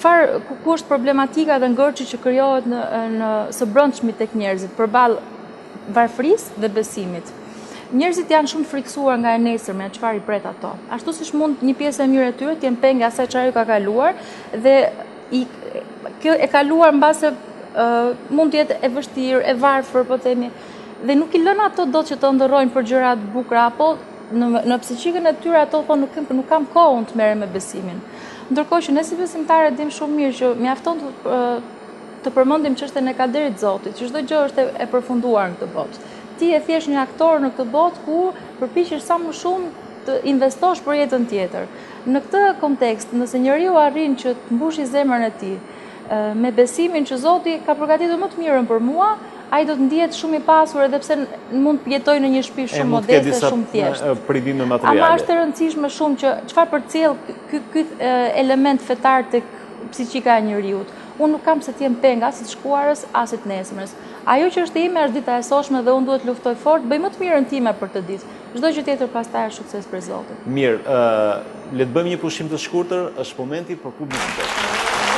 ku është problematika dhe ngërçi që krijohet në së brendshmi tek njerëzit përballë varfërisë dhe besimit. Njerëzit janë shumë friksuar nga e nesërme, çfarë i pret ato. Ashtu siç mund një pjesë e mirë e tyre të jenë pengë asaj çfarë ka kaluar dhe kjo e kaluar mbase mund të jetë e vështirë, e varfër, po themi, dhe nuk i lën ato dot që të ndërrojnë për gjëra të bukura, apo në psiqikën e tyre ato thonë nuk kam kohë të merrem me besimin. Ndërkohë që ne si besimtarë dim shumë mirë që mjafton të përmendim çështën e kaderit të Zotit, që çdo gjë është e përfunduar në këtë botë. Ti je thjesht një aktor në këtë botë ku përpiqesh sa më shumë të investosh për jetën tjetër. Në këtë kontekst, nëse njeriu arrin që të mbushë zemrën e tij me besimin që Zoti ka përgatitur më të mirën për mua, ai do të ndihet shumë i pasur edhe pse mund të jetojë në një shtëpi shumë modeste, shumë thjeshtë. Privime materiale. Ama është e rëndësishme shumë që çfarë përcjell ky element fetar tek psiqika e njeriu. Unë nuk kam se të jem peng as të shkuarës, as të nesërmës. Ajo që është ime është dita e sotshme dhe unë duhet luftoj fort, bëj më të mirën time për të ditë. Çdo gjë tjetër pastaj është sukses për Zotin. Mirë, le të bëjmë një pushim të shkurtër, është momenti për publicitet.